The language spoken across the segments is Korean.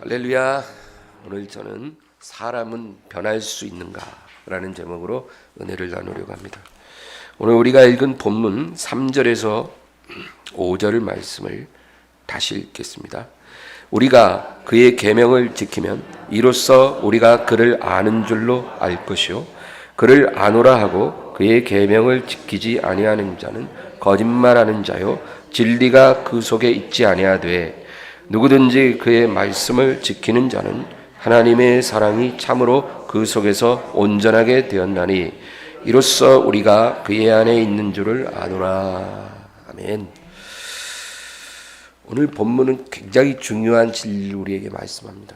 할렐루야. 오늘 저는 사람은 변할 수 있는가? 라는 제목으로 은혜를 나누려고 합니다. 오늘 우리가 읽은 본문 3절에서 5절 말씀을 다시 읽겠습니다. 우리가 그의 계명을 지키면 이로써 우리가 그를 아는 줄로 알 것이요 그를 아노라 하고 그의 계명을 지키지 아니하는 자는 거짓말하는 자요 진리가 그 속에 있지 아니하되 누구든지 그의 말씀을 지키는 자는 하나님의 사랑이 참으로 그 속에서 온전하게 되었나니 이로써 우리가 그의 안에 있는 줄을 아노라. 아멘. 오늘 본문은 굉장히 중요한 진리를 우리에게 말씀합니다.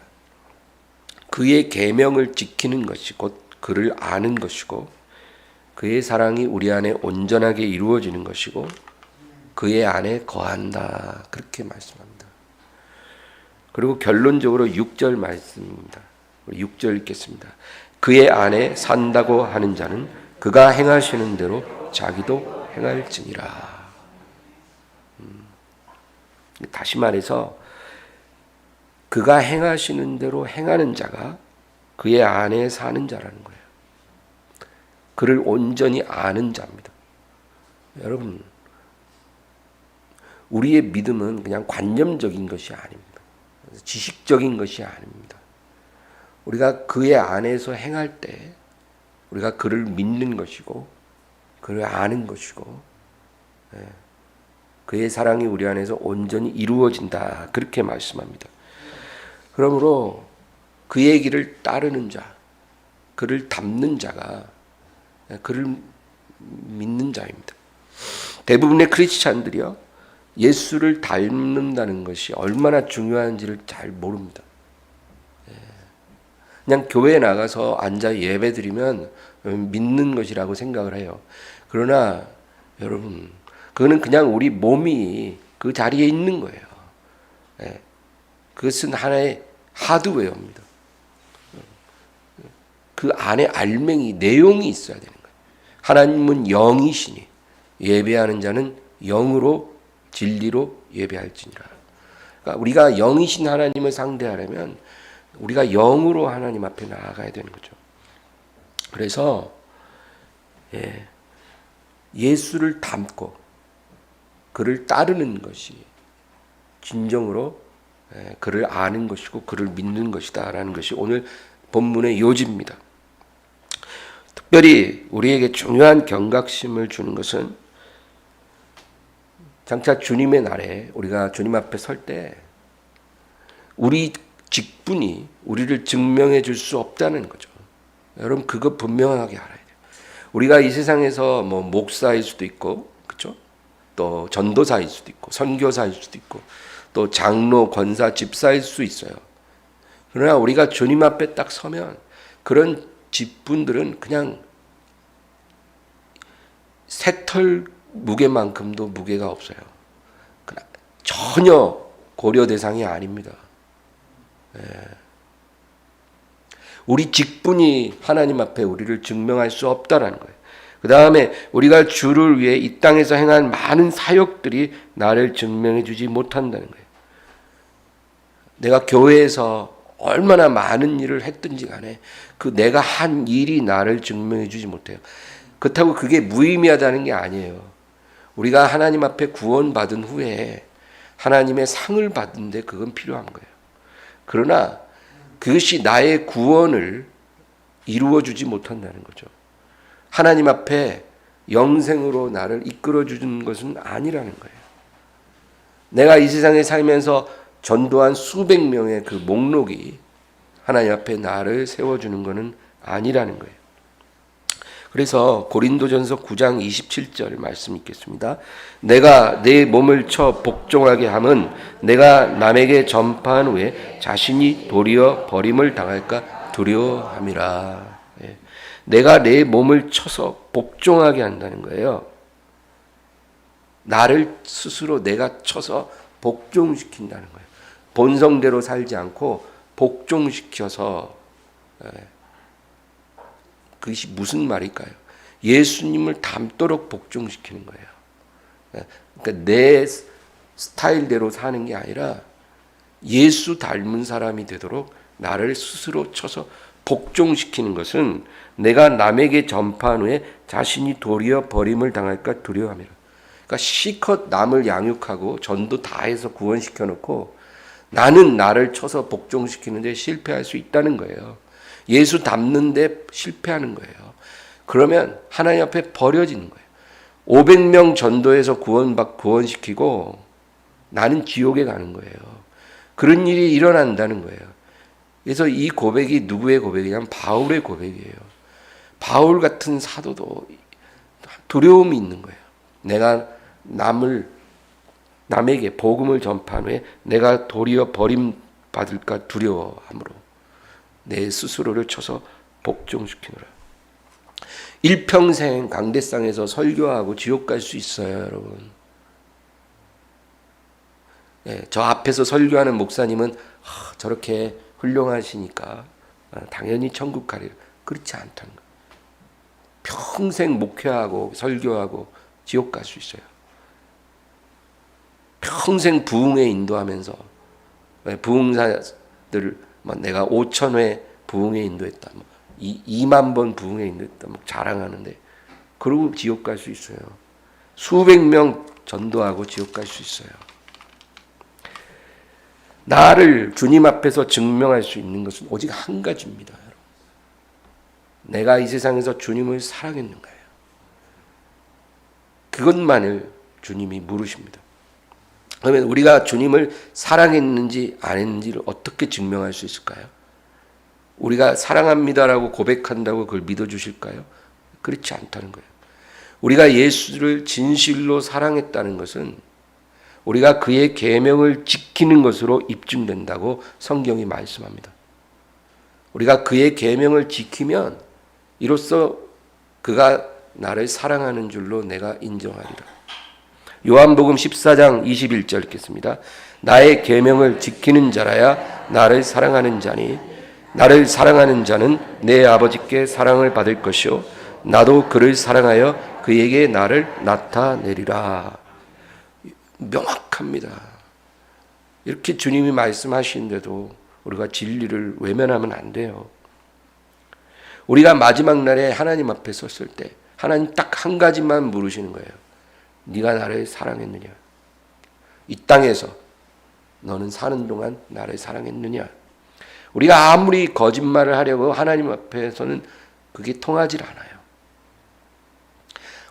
그의 계명을 지키는 것이 곧 그를 아는 것이고 그의 사랑이 우리 안에 온전하게 이루어지는 것이고 그의 안에 거한다. 그렇게 말씀합니다. 그리고 결론적으로 6절 말씀입니다. 6절 읽겠습니다. 그의 안에 산다고 하는 자는 그가 행하시는 대로 자기도 행할지니라. 다시 말해서 그가 행하시는 대로 행하는 자가 그의 안에 사는 자라는 거예요. 그를 온전히 아는 자입니다. 여러분, 우리의 믿음은 그냥 관념적인 것이 아닙니다. 지식적인 것이 아닙니다. 우리가 그의 안에서 행할 때 우리가 그를 믿는 것이고 그를 아는 것이고 그의 사랑이 우리 안에서 온전히 이루어진다. 그렇게 말씀합니다. 그러므로 그의 길을 따르는 자, 그를 닮는 자가 그를 믿는 자입니다. 대부분의 크리스찬들이요 예수를 닮는다는 것이 얼마나 중요한지를 잘 모릅니다. 그냥 교회에 나가서 앉아 예배드리면 믿는 것이라고 생각을 해요. 그러나 여러분, 그거는 그냥 우리 몸이 그 자리에 있는 거예요. 그것은 하나의 하드웨어입니다. 그 안에 알맹이, 내용이 있어야 되는 거예요. 하나님은 영이시니 예배하는 자는 영으로 진리로 예배할지니라. 그러니까 우리가 영이신 하나님을 상대하려면 우리가 영으로 하나님 앞에 나아가야 되는 거죠. 그래서 예수를 닮고 그를 따르는 것이 진정으로 그를 아는 것이고 그를 믿는 것이다라는 것이 오늘 본문의 요지입니다. 특별히 우리에게 중요한 경각심을 주는 것은 장차 주님의 날에 우리가 주님 앞에 설 때 우리 직분이 우리를 증명해 줄 수 없다는 거죠. 여러분 그거 분명하게 알아야 돼요. 우리가 이 세상에서 뭐 목사일 수도 있고, 그렇죠? 또 전도사일 수도 있고, 선교사일 수도 있고, 또 장로, 권사, 집사일 수 있어요. 그러나 우리가 주님 앞에 딱 서면 그런 직분들은 그냥 새털 무게만큼도 무게가 없어요. 전혀 고려 대상이 아닙니다. 우리 직분이 하나님 앞에 우리를 증명할 수 없다라는 거예요. 그 다음에 우리가 주를 위해 이 땅에서 행한 많은 사역들이 나를 증명해 주지 못한다는 거예요. 내가 교회에서 얼마나 많은 일을 했든지 간에 그 내가 한 일이 나를 증명해 주지 못해요. 그렇다고 그게 무의미하다는 게 아니에요. 우리가 하나님 앞에 구원받은 후에 하나님의 상을 받는데 그건 필요한 거예요. 그러나 그것이 나의 구원을 이루어주지 못한다는 거죠. 하나님 앞에 영생으로 나를 이끌어주는 것은 아니라는 거예요. 내가 이 세상에 살면서 전도한 수백 명의 그 목록이 하나님 앞에 나를 세워주는 것은 아니라는 거예요. 그래서 고린도전서 9장 27절 말씀 읽겠습니다. 내가 내 몸을 쳐 복종하게 함은 내가 남에게 전파한 후에 자신이 도리어 버림을 당할까 두려워함이라. 내가 내 몸을 쳐서 복종하게 한다는 거예요. 나를 스스로 내가 쳐서 복종시킨다는 거예요. 본성대로 살지 않고 복종시켜서 그것이 무슨 말일까요? 예수님을 닮도록 복종시키는 거예요. 그러니까 내 스타일대로 사는 게 아니라 예수 닮은 사람이 되도록 나를 스스로 쳐서 복종시키는 것은 내가 남에게 전파한 후에 자신이 도리어 버림을 당할까 두려워함이라. 그러니까 실컷 남을 양육하고 전도 다 해서 구원시켜 놓고 나는 나를 쳐서 복종시키는데 실패할 수 있다는 거예요. 예수 닮는데 실패하는 거예요. 그러면 하나님 앞에 버려지는 거예요. 500명 전도해서 구원시키고 나는 지옥에 가는 거예요. 그런 일이 일어난다는 거예요. 그래서 이 고백이 누구의 고백이냐면 바울의 고백이에요. 바울 같은 사도도 두려움이 있는 거예요. 내가 남에게 복음을 전파한 후에 내가 도리어 버림받을까 두려워함으로 내 스스로를 쳐서 복종시키노라. 일평생 강대상에서 설교하고 지옥 갈 수 있어요, 여러분. 저 앞에서 설교하는 목사님은 저렇게 훌륭하시니까 당연히 천국 가리라. 그렇지 않다는 거예요. 평생 목회하고 설교하고 지옥 갈 수 있어요. 평생 부흥에 인도하면서 부흥사들 내가 5,000회 부흥에 인도했다. 2만 번 부흥에 인도했다. 자랑하는데 그러고 지옥 갈 수 있어요. 수백 명 전도하고 지옥 갈 수 있어요. 나를 주님 앞에서 증명할 수 있는 것은 오직 한 가지입니다. 내가 이 세상에서 주님을 사랑했는가요? 그것만을 주님이 물으십니다. 그러면 우리가 주님을 사랑했는지 안 했는지를 어떻게 증명할 수 있을까요? 우리가 사랑합니다라고 고백한다고 그걸 믿어주실까요? 그렇지 않다는 거예요. 우리가 예수를 진실로 사랑했다는 것은 우리가 그의 계명을 지키는 것으로 입증된다고 성경이 말씀합니다. 우리가 그의 계명을 지키면 이로써 그가 나를 사랑하는 줄로 내가 인정하리라. 요한복음 14장 21절 읽겠습니다. 나의 계명을 지키는 자라야 나를 사랑하는 자니 나를 사랑하는 자는 내 아버지께 사랑을 받을 것이요 나도 그를 사랑하여 그에게 나를 나타내리라. 명확합니다. 이렇게 주님이 말씀하시는데도 우리가 진리를 외면하면 안 돼요. 우리가 마지막 날에 하나님 앞에 섰을 때 하나님 딱 한 가지만 물으시는 거예요. 네가 나를 사랑했느냐? 이 땅에서 너는 사는 동안 나를 사랑했느냐? 우리가 아무리 거짓말을 하려고 하나님 앞에서는 그게 통하질 않아요.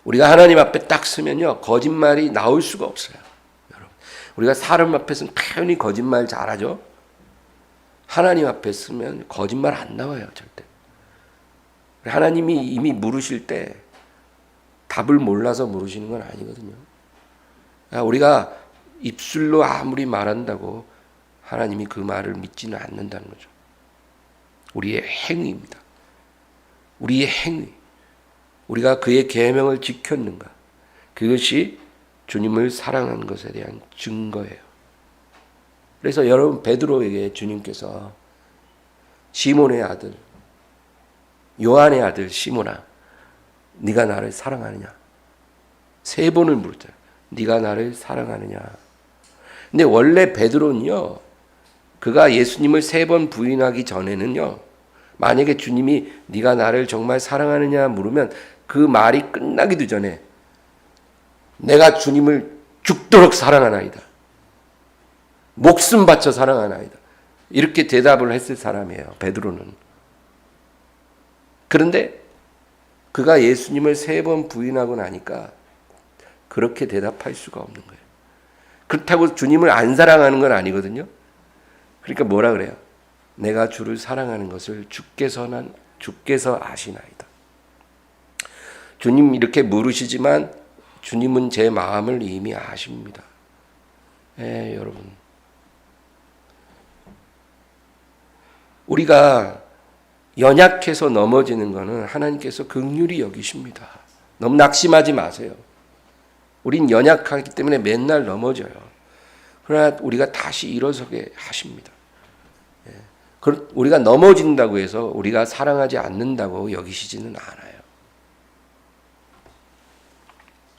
우리가 하나님 앞에 딱 서면요, 거짓말이 나올 수가 없어요. 여러분, 우리가 사람 앞에서는 표현이 거짓말 잘하죠. 하나님 앞에 서면 거짓말 안 나와요, 절대. 하나님이 이미 물으실 때 답을 몰라서 물으시는 건 아니거든요. 우리가 입술로 아무리 말한다고 하나님이 그 말을 믿지는 않는다는 거죠. 우리의 행위입니다. 우리의 행위. 우리가 그의 계명을 지켰는가? 그것이 주님을 사랑하는 것에 대한 증거예요. 그래서 여러분 베드로에게 주님께서 시몬의 아들, 요한의 아들 시몬아, 네가 나를 사랑하느냐? 3번을 물었잖아요. 네가 나를 사랑하느냐? 근데 원래 베드로는요, 그가 예수님을 3번 부인하기 전에는요, 만약에 주님이 네가 나를 정말 사랑하느냐 물으면 그 말이 끝나기도 전에 내가 주님을 죽도록 사랑하나이다. 목숨 바쳐 사랑하나이다. 이렇게 대답을 했을 사람이에요, 베드로는. 그런데 그가 예수님을 3번 부인하고 나니까 그렇게 대답할 수가 없는 거예요. 그렇다고 주님을 안 사랑하는 건 아니거든요. 그러니까 뭐라 그래요? 내가 주를 사랑하는 것을 주께서 아시나이다. 주님 이렇게 물으시지만 주님은 제 마음을 이미 아십니다. 여러분. 우리가 연약해서 넘어지는 것은 하나님께서 긍휼히 여기십니다. 너무 낙심하지 마세요. 우린 연약하기 때문에 맨날 넘어져요. 그러나 우리가 다시 일어서게 하십니다. 우리가 넘어진다고 해서 우리가 사랑하지 않는다고 여기시지는 않아요.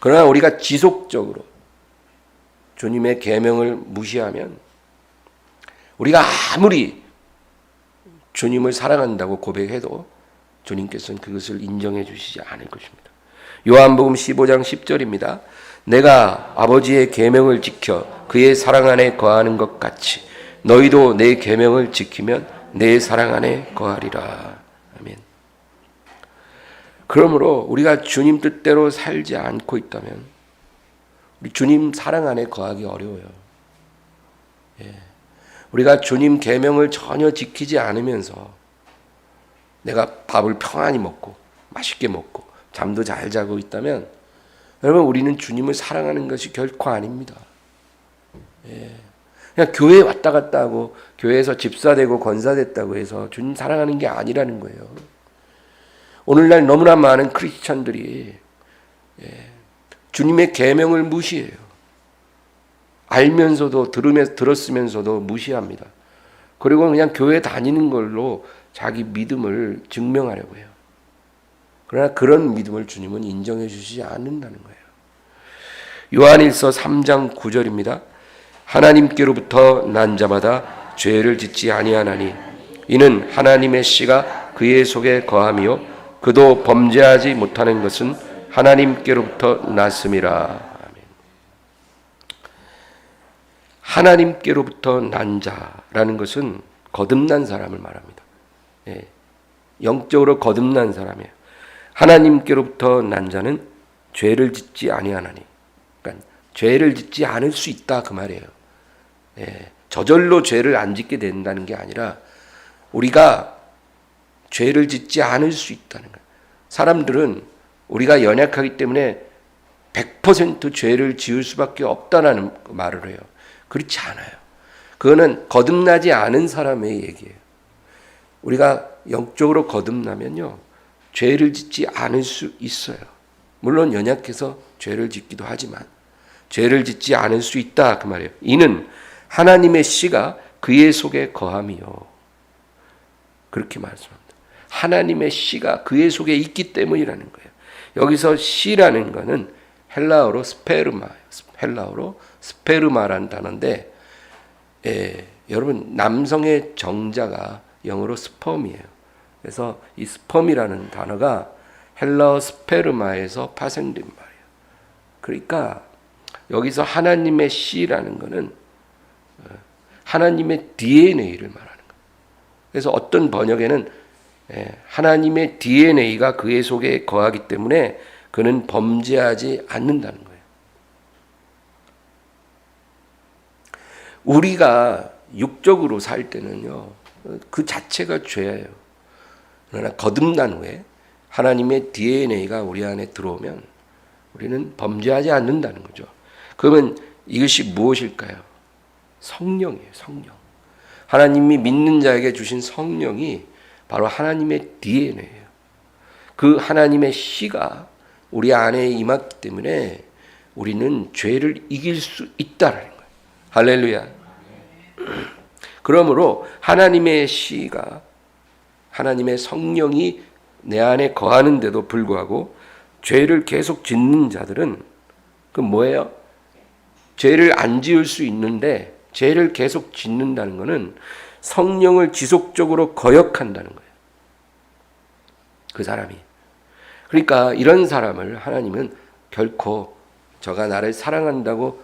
그러나 우리가 지속적으로 주님의 계명을 무시하면 우리가 아무리 주님을 사랑한다고 고백해도 주님께서는 그것을 인정해 주시지 않을 것입니다. 요한복음 15장 10절입니다. 내가 아버지의 계명을 지켜 그의 사랑 안에 거하는 것 같이 너희도 내 계명을 지키면 내 사랑 안에 거하리라. 아멘. 그러므로 우리가 주님 뜻대로 살지 않고 있다면 우리 주님 사랑 안에 거하기 어려워요. 우리가 주님 계명을 전혀 지키지 않으면서 내가 밥을 평안히 먹고 맛있게 먹고 잠도 잘 자고 있다면 여러분 우리는 주님을 사랑하는 것이 결코 아닙니다. 그냥 교회에 왔다 갔다 하고 교회에서 집사되고 권사됐다고 해서 주님 사랑하는 게 아니라는 거예요. 오늘날 너무나 많은 크리스찬들이 주님의 계명을 무시해요. 알면서도 들었으면서도 무시합니다. 그리고 그냥 교회 다니는 걸로 자기 믿음을 증명하려고 해요. 그러나 그런 믿음을 주님은 인정해 주시지 않는다는 거예요. 요한일서 3장 9절입니다. 하나님께로부터 난 자마다 죄를 짓지 아니하나니 이는 하나님의 씨가 그의 속에 거함이요 그도 범죄하지 못하는 것은 하나님께로부터 났음이라. 하나님께로부터 난 자라는 것은 거듭난 사람을 말합니다. 영적으로 거듭난 사람이에요. 하나님께로부터 난 자는 죄를 짓지 아니하나니, 그러니까 죄를 짓지 않을 수 있다 그 말이에요. 저절로 죄를 안 짓게 된다는 게 아니라 우리가 죄를 짓지 않을 수 있다는 거예요. 사람들은 우리가 연약하기 때문에 100% 죄를 지을 수밖에 없다는 말을 해요. 그렇지 않아요. 그거는 거듭나지 않은 사람의 얘기예요. 우리가 영적으로 거듭나면요, 죄를 짓지 않을 수 있어요. 물론 연약해서 죄를 짓기도 하지만 죄를 짓지 않을 수 있다 그 말이에요. 이는 하나님의 씨가 그의 속에 거함이요. 그렇게 말씀합니다. 하나님의 씨가 그의 속에 있기 때문이라는 거예요. 여기서 씨라는 거는 헬라어로 스페르마예요. 헬라어로 스페르마라는 단어인데, 여러분 남성의 정자가 영어로 스펌이에요. 그래서 이 스펌이라는 단어가 헬라어 스페르마에서 파생된 말이에요. 그러니까 여기서 하나님의 씨라는 거는 하나님의 DNA를 말하는 거예요. 그래서 어떤 번역에는 하나님의 DNA가 그의 속에 거하기 때문에 그는 범죄하지 않는다는 거예요. 우리가 육적으로 살 때는요, 그 자체가 죄예요. 그러나 거듭난 후에 하나님의 DNA가 우리 안에 들어오면 우리는 범죄하지 않는다는 거죠. 그러면 이것이 무엇일까요? 성령이에요. 성령. 하나님이 믿는 자에게 주신 성령이 바로 하나님의 DNA예요. 그 하나님의 씨가 우리 안에 임했기 때문에 우리는 죄를 이길 수 있다라는 거예요. 할렐루야. 그러므로 하나님의 씨가, 하나님의 성령이 내 안에 거하는데도 불구하고 죄를 계속 짓는 자들은 그 뭐예요? 죄를 안 지을 수 있는데 죄를 계속 짓는다는 것은 성령을 지속적으로 거역한다는 거예요. 그 사람이. 그러니까 이런 사람을 하나님은 결코 저가 나를 사랑한다고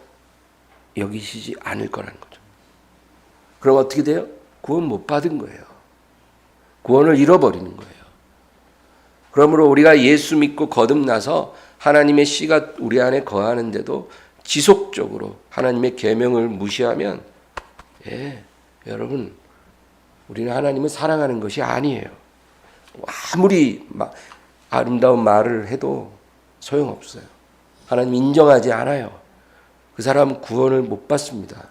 여기시지 않을 거라는 거죠. 그럼 어떻게 돼요? 구원 못 받은 거예요. 구원을 잃어버리는 거예요. 그러므로 우리가 예수 믿고 거듭나서 하나님의 씨가 우리 안에 거하는데도 지속적으로 하나님의 계명을 무시하면, 여러분, 우리는 하나님을 사랑하는 것이 아니에요. 아무리 아름다운 말을 해도 소용없어요. 하나님 인정하지 않아요. 그 사람은 구원을 못 받습니다.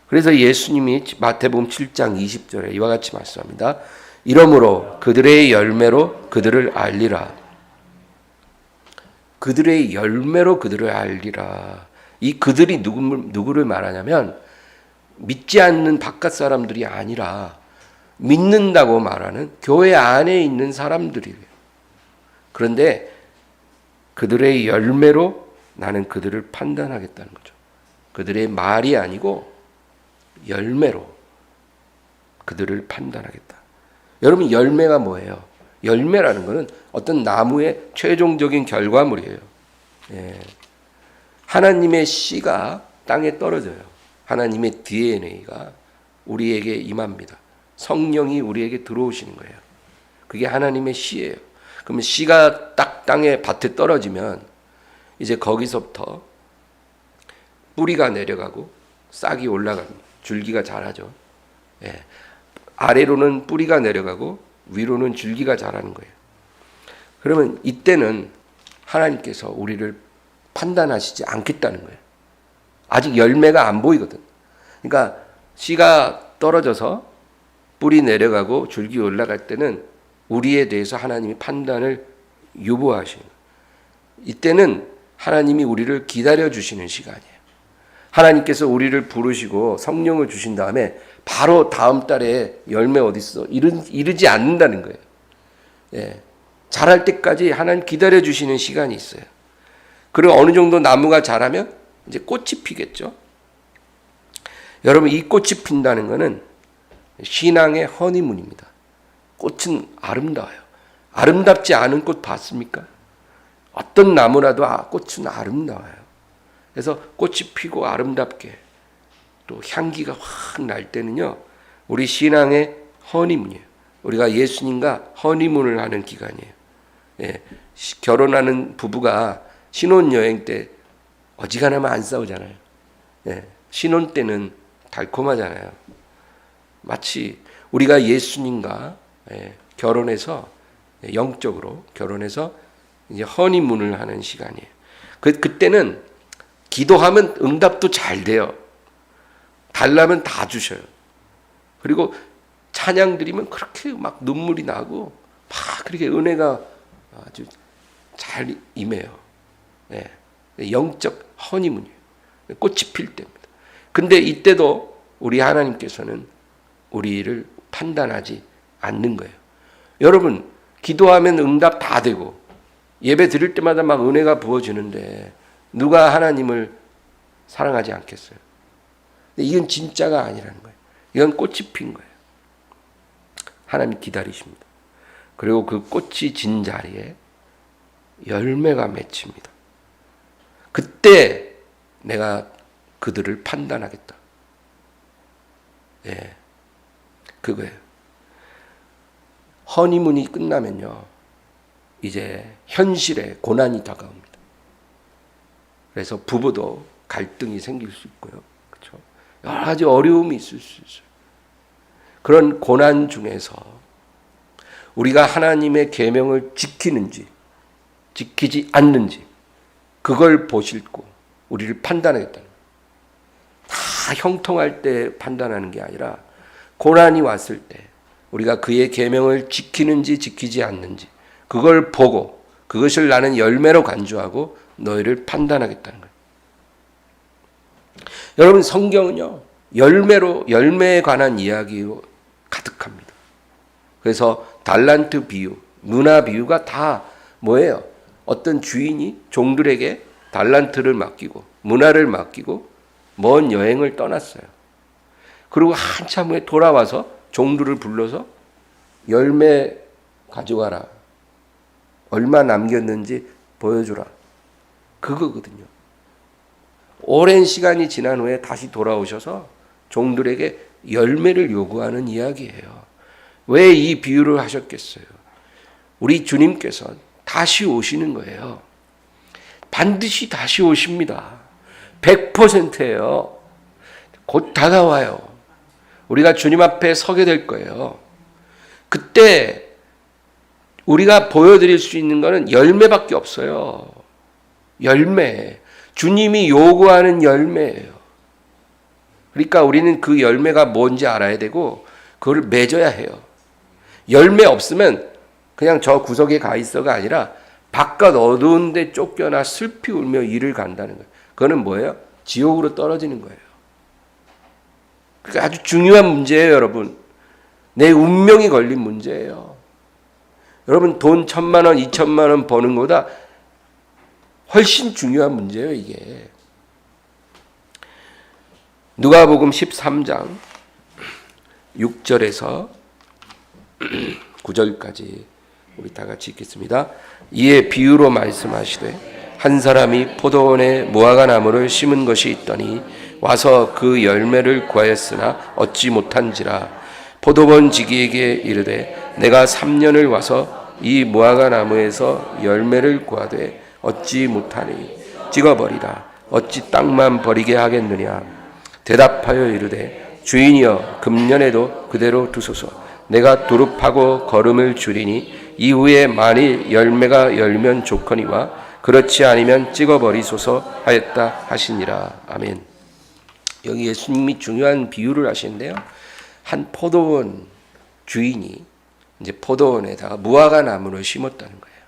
그래서 예수님이 마태복음 7장 20절에 이와 같이 말씀합니다. 이러므로 그들의 열매로 그들을 알리라. 그들의 열매로 그들을 알리라. 이 그들이 누구를 말하냐면 믿지 않는 바깥 사람들이 아니라 믿는다고 말하는 교회 안에 있는 사람들이에요. 그런데 그들의 열매로 나는 그들을 판단하겠다는 거죠. 그들의 말이 아니고 열매로 그들을 판단하겠다. 여러분, 열매가 뭐예요? 열매라는 것은 어떤 나무의 최종적인 결과물이에요. 예. 하나님의 씨가 땅에 떨어져요. 하나님의 DNA가 우리에게 임합니다. 성령이 우리에게 들어오시는 거예요. 그게 하나님의 씨예요. 그러면 씨가 딱 땅에 밭에 떨어지면 이제 거기서부터 뿌리가 내려가고 싹이 올라갑니다. 줄기가 자라죠. 예. 아래로는 뿌리가 내려가고 위로는 줄기가 자라는 거예요. 그러면 이때는 하나님께서 우리를 판단하시지 않겠다는 거예요. 아직 열매가 안 보이거든. 그러니까 씨가 떨어져서 뿌리 내려가고 줄기 올라갈 때는 우리에 대해서 하나님이 판단을 유보하시는 거예요. 이때는 하나님이 우리를 기다려 주시는 시간이에요. 하나님께서 우리를 부르시고 성령을 주신 다음에 바로 다음 달에 열매 어디 있어? 이르지 않는다는 거예요. 예. 자랄 때까지 하나님 기다려 주시는 시간이 있어요. 그리고 어느 정도 나무가 자라면 이제 꽃이 피겠죠. 여러분, 이 꽃이 핀다는 것은 신앙의 허니문입니다. 꽃은 아름다워요. 아름답지 않은 꽃 봤습니까? 어떤 나무라도 꽃은 아름다워요. 그래서 꽃이 피고 아름답게 또 향기가 확 날 때는요, 우리 신앙의 허니문이에요. 우리가 예수님과 허니문을 하는 기간이에요. 예, 결혼하는 부부가 신혼여행 때 어지간하면 안 싸우잖아요. 예, 신혼 때는 달콤하잖아요. 마치 우리가 예수님과 결혼해서 영적으로 결혼해서 이제 허니문을 하는 시간이에요. 그때는 기도하면 응답도 잘 돼요. 달라면 다 주셔요. 그리고 찬양 드리면 그렇게 막 눈물이 나고 막 그렇게 은혜가 아주 잘 임해요. 예. 영적 허니문이에요. 꽃이 필 때입니다. 근데 이때도 우리 하나님께서는 우리를 판단하지 않는 거예요. 여러분, 기도하면 응답 다 되고 예배 드릴 때마다 막 은혜가 부어지는데 누가 하나님을 사랑하지 않겠어요? 근데 이건 진짜가 아니라는 거예요. 이건 꽃이 핀 거예요. 하나님 기다리십니다. 그리고 그 꽃이 진 자리에 열매가 맺힙니다. 그때 내가 그들을 판단하겠다. 예, 그거예요. 허니문이 끝나면요, 이제 현실의 고난이 다가옵니다. 그래서 부부도 갈등이 생길 수 있고요. 그렇죠? 여러 가지 어려움이 있을 수 있어요. 그런 고난 중에서 우리가 하나님의 계명을 지키는지 지키지 않는지 그걸 보시고 우리를 판단하겠다는 거예요. 다 형통할 때 판단하는 게 아니라 고난이 왔을 때 우리가 그의 계명을 지키는지 지키지 않는지 그걸 보고 그것을 나는 열매로 간주하고 너희를 판단하겠다는 거예요. 여러분, 성경은요, 열매에 관한 이야기로 가득합니다. 그래서 달란트 비유, 문화 비유가 다 뭐예요? 어떤 주인이 종들에게 달란트를 맡기고 문화를 맡기고 먼 여행을 떠났어요. 그리고 한참 후에 돌아와서 종들을 불러서 열매 가져가라. 얼마 남겼는지 보여주라. 그거거든요. 오랜 시간이 지난 후에 다시 돌아오셔서 종들에게 열매를 요구하는 이야기예요. 왜 이 비유를 하셨겠어요? 우리 주님께서 다시 오시는 거예요. 반드시 다시 오십니다. 100%예요. 곧 다가와요. 우리가 주님 앞에 서게 될 거예요. 그때 우리가 보여드릴 수 있는 것은 열매밖에 없어요. 열매. 주님이 요구하는 열매예요. 그러니까 우리는 그 열매가 뭔지 알아야 되고 그걸 맺어야 해요. 열매 없으면 그냥 저 구석에 가 있어가 아니라 바깥 어두운 데 쫓겨나 슬피 울며 이를 간다는 거예요. 그거는 뭐예요? 지옥으로 떨어지는 거예요. 그러니까 아주 중요한 문제예요, 여러분. 내 운명이 걸린 문제예요. 여러분, 돈 1,000만 원, 2,000만 원 버는 것보다 훨씬 중요한 문제예요, 이게. 누가복음 13장 6절에서 9절까지 우리 다 같이 읽겠습니다. 이에 비유로 말씀하시되 한 사람이 포도원에 무화과 나무를 심은 것이 있더니 와서 그 열매를 구하였으나 얻지 못한지라. 포도원 지기에게 이르되 내가 3년을 와서 이 무화과 나무에서 열매를 구하되 얻지 못하니 찍어버리라. 어찌 땅만 버리게 하겠느냐. 대답하여 이르되 주인이여 금년에도 그대로 두소서. 내가 두릅하고 거름을 줄이니 이후에 만일 열매가 열면 좋거니와 그렇지 않으면 찍어버리소서 하였다 하시니라. 아멘. 여기 예수님이 중요한 비유를 하시는데요. 한 포도원 주인이 이제 포도원에다가 무화과 나무를 심었다는 거예요.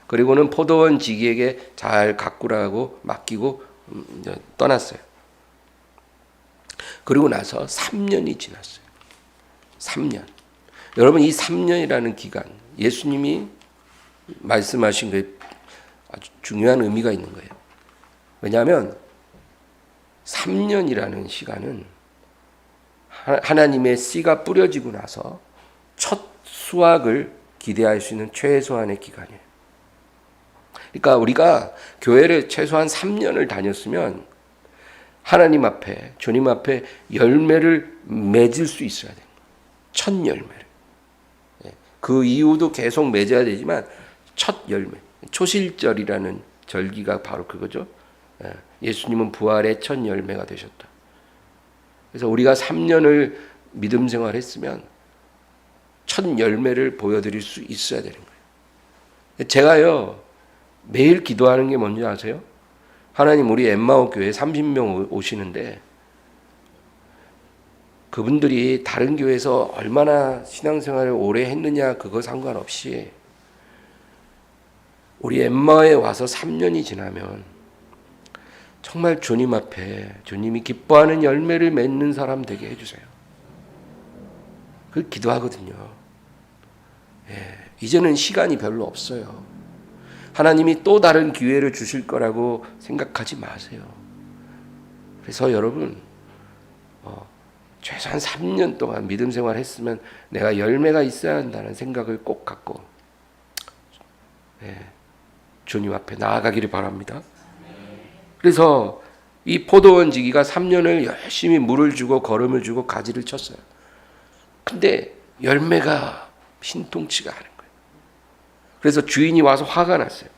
그리고는 포도원 지기에게 잘 가꾸라고 맡기고 떠났어요. 그리고 나서 3년이 지났어요. 3년. 여러분, 이 3년이라는 기간, 예수님이 말씀하신 게 아주 중요한 의미가 있는 거예요. 왜냐하면 3년이라는 시간은 하나님의 씨가 뿌려지고 나서 첫 수확을 기대할 수 있는 최소한의 기간이에요. 그러니까 우리가 교회를 최소한 3년을 다녔으면 하나님 앞에, 주님 앞에 열매를 맺을 수 있어야 돼요. 첫 열매를. 그 이후도 계속 맺어야 되지만 첫 열매, 초실절이라는 절기가 바로 그거죠. 예수님은 부활의 첫 열매가 되셨다. 그래서 우리가 3년을 믿음 생활했으면 첫 열매를 보여드릴 수 있어야 되는 거예요. 제가요 매일 기도하는 게 뭔지 아세요? 하나님, 우리 엠마오 교회 30명 오시는데 그분들이 다른 교회에서 얼마나 신앙생활을 오래 했느냐 그거 상관없이 우리 엠마오에 와서 3년이 지나면 정말 주님 앞에 주님이 기뻐하는 열매를 맺는 사람 되게 해주세요. 그 기도하거든요. 이제는 시간이 별로 없어요. 하나님이 또 다른 기회를 주실 거라고 생각하지 마세요. 그래서 여러분, 최소한 3년 동안 믿음 생활 했으면 내가 열매가 있어야 한다는 생각을 꼭 갖고 주님 앞에 나아가기를 바랍니다. 그래서 이 포도원 지기가 3년을 열심히 물을 주고 거름을 주고 가지를 쳤어요. 근데 열매가 신통치가 않은 거예요. 그래서 주인이 와서 화가 났어요.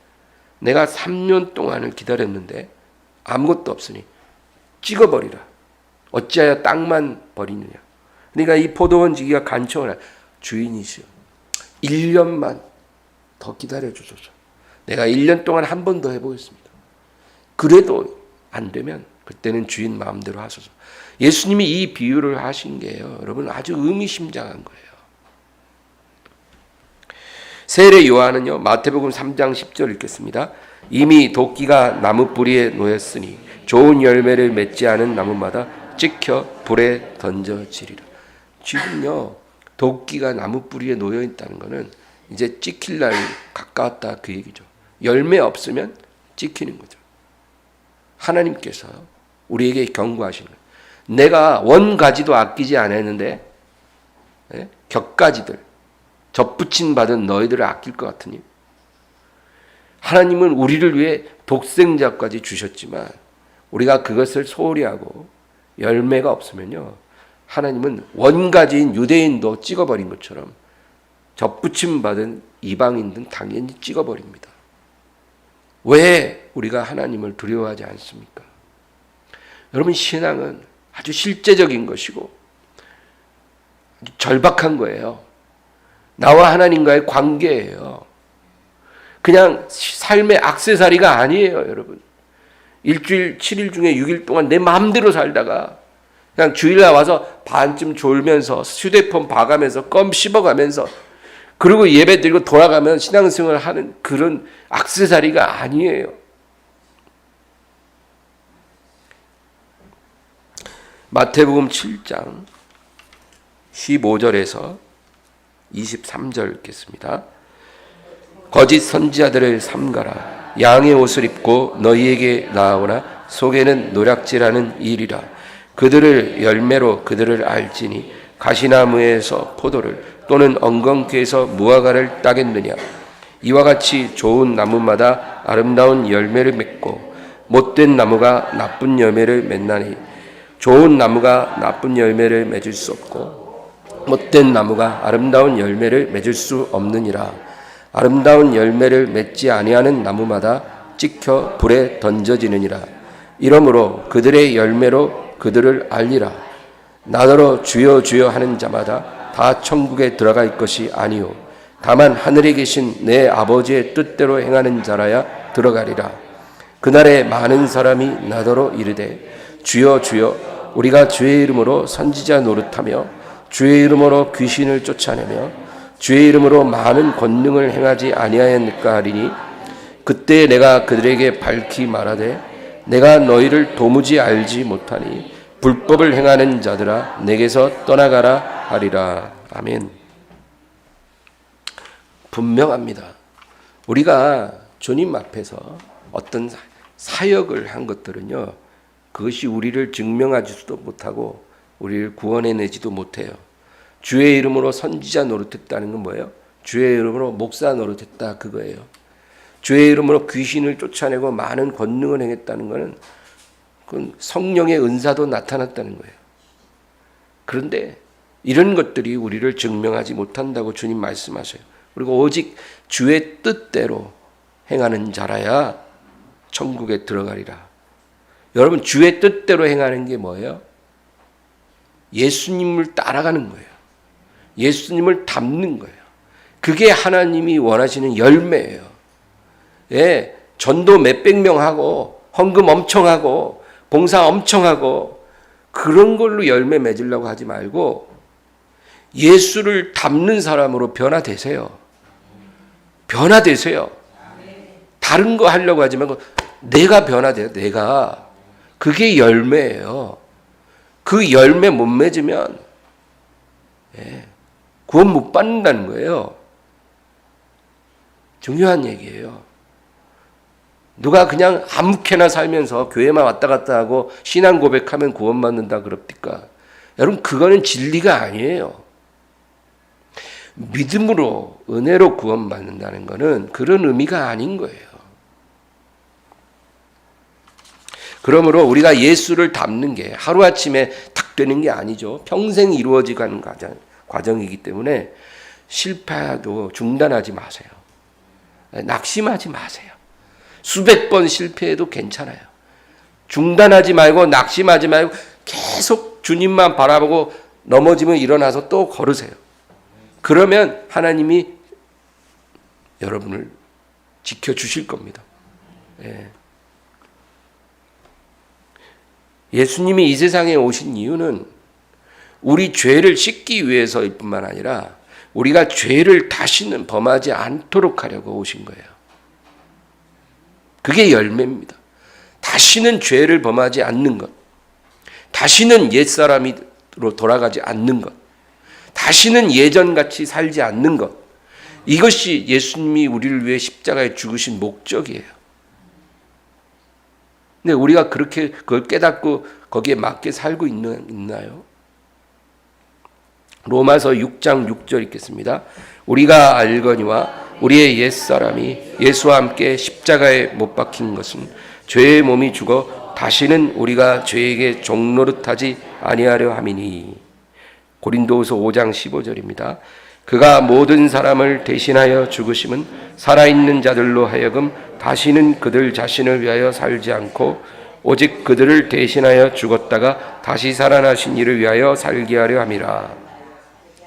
내가 3년 동안을 기다렸는데 아무것도 없으니 찍어버리라. 어찌하여 땅만 버리느냐. 그러니까 이 포도원 지기가 간청을 해요. 주인이시여, 1년만 더 기다려주소서. 내가 1년 동안 한 번 더 해보겠습니다. 그래도 안 되면 그때는 주인 마음대로 하소서. 예수님이 이 비유를 하신 게요, 여러분, 아주 의미심장한 거예요. 세례 요한은요, 마태복음 3장 10절 읽겠습니다. 이미 도끼가 나무 뿌리에 놓였으니 좋은 열매를 맺지 않은 나무마다 찍혀 불에 던져지리라. 지금요, 도끼가 나무 뿌리에 놓여 있다는 것은 이제 찍힐 날 가까웠다 그 얘기죠. 열매 없으면 찍히는 거죠. 하나님께서 우리에게 경고하시는 거예요. 내가 원가지도 아끼지 않았는데 격가지들, 접붙임 받은 너희들을 아낄 것 같으니. 하나님은 우리를 위해 독생자까지 주셨지만 우리가 그것을 소홀히 하고 열매가 없으면요, 하나님은 원가지인 유대인도 찍어버린 것처럼 접붙임 받은 이방인들은 당연히 찍어버립니다. 왜 우리가 하나님을 두려워하지 않습니까? 여러분, 신앙은 아주 실제적인 것이고 아주 절박한 거예요. 나와 하나님과의 관계예요. 그냥 삶의 액세서리가 아니에요, 여러분. 일주일 7일 중에 6일 동안 내 마음대로 살다가 그냥 주일날 와서 반쯤 졸면서 휴대폰 봐가면서 껌 씹어가면서 그리고 예배 드리고 돌아가면 신앙생활을 하는 그런 액세서리가 아니에요. 마태복음 7장 15절에서 23절 읽겠습니다. 거짓 선지자들을 삼가라. 양의 옷을 입고 너희에게 나아오나 속에는 노략질하는 일이라. 그들을 열매로 그들을 알지니 가시나무에서 포도를 또는 엉겅퀴에서 무화과를 따겠느냐? 이와 같이 좋은 나무마다 아름다운 열매를 맺고 못된 나무가 나쁜 열매를 맺나니 좋은 나무가 나쁜 열매를 맺을 수 없고 못된 나무가 아름다운 열매를 맺을 수 없느니라. 아름다운 열매를 맺지 아니하는 나무마다 찍혀 불에 던져지느니라. 이러므로 그들의 열매로 그들을 알리라. 나더러 주여 주여 하는 자마다 다 천국에 들어갈 것이 아니요 다만 하늘에 계신 내 아버지의 뜻대로 행하는 자라야 들어가리라. 그날에 많은 사람이 나더러 이르되 주여 주여 우리가 주의 이름으로 선지자 노릇하며 주의 이름으로 귀신을 쫓아내며 주의 이름으로 많은 권능을 행하지 아니하였을까 하리니 그때 내가 그들에게 밝히 말하되 내가 너희를 도무지 알지 못하니 불법을 행하는 자들아 내게서 떠나가라 하리라. 아멘. 분명합니다. 우리가 주님 앞에서 어떤 사역을 한 것들은요, 그것이 우리를 증명하지도 못하고 우리를 구원해내지도 못해요. 주의 이름으로 선지자 노릇했다는 건 뭐예요? 주의 이름으로 목사 노릇했다 그거예요. 주의 이름으로 귀신을 쫓아내고 많은 권능을 행했다는 것은 그건 성령의 은사도 나타났다는 거예요. 그런데 이런 것들이 우리를 증명하지 못한다고 주님 말씀하셔요. 그리고 오직 주의 뜻대로 행하는 자라야 천국에 들어가리라. 여러분, 주의 뜻대로 행하는 게 뭐예요? 예수님을 따라가는 거예요. 예수님을 닮는 거예요. 그게 하나님이 원하시는 열매예요. 예, 전도 몇백 명 하고 헌금 엄청 하고 봉사 엄청 하고 그런 걸로 열매 맺으려고 하지 말고 예수를 닮는 사람으로 변화되세요. 변화되세요. 다른 거 하려고 하지 말고 내가 변화돼요. 내가. 그게 열매예요. 그 열매 못 맺으면 구원 못 받는다는 거예요. 중요한 얘기예요. 누가 그냥 아무렇게나 살면서 교회만 왔다 갔다 하고 신앙 고백하면 구원 받는다 그럽니까? 여러분, 그거는 진리가 아니에요. 믿음으로 은혜로 구원 받는다는 것은 그런 의미가 아닌 거예요. 그러므로 우리가 예수를 닮는 게 하루아침에 탁 되는 게 아니죠. 평생 이루어지는 과정이기 때문에 실패해도 중단하지 마세요. 낙심하지 마세요. 수백 번 실패해도 괜찮아요. 중단하지 말고 낙심하지 말고 계속 주님만 바라보고 넘어지면 일어나서 또 걸으세요. 그러면 하나님이 여러분을 지켜주실 겁니다. 예수님이 이 세상에 오신 이유는 우리 죄를 씻기 위해서일 뿐만 아니라 우리가 죄를 다시는 범하지 않도록 하려고 오신 거예요. 그게 열매입니다. 다시는 죄를 범하지 않는 것, 다시는 옛사람으로 돌아가지 않는 것, 다시는 예전같이 살지 않는 것, 이것이 예수님이 우리를 위해 십자가에 죽으신 목적이에요. 근데 우리가 그렇게 그걸 깨닫고 거기에 맞게 살고 있나요? 로마서 6장 6절 읽겠습니다. 우리가 알거니와 우리의 옛사람이 예수와 함께 십자가에 못 박힌 것은 죄의 몸이 죽어 다시는 우리가 죄에게 종노릇하지 아니하려 함이니. 고린도후서 5장 15절입니다. 그가 모든 사람을 대신하여 죽으심은 살아있는 자들로 하여금 다시는 그들 자신을 위하여 살지 않고 오직 그들을 대신하여 죽었다가 다시 살아나신 이를 위하여 살게 하려 함이라.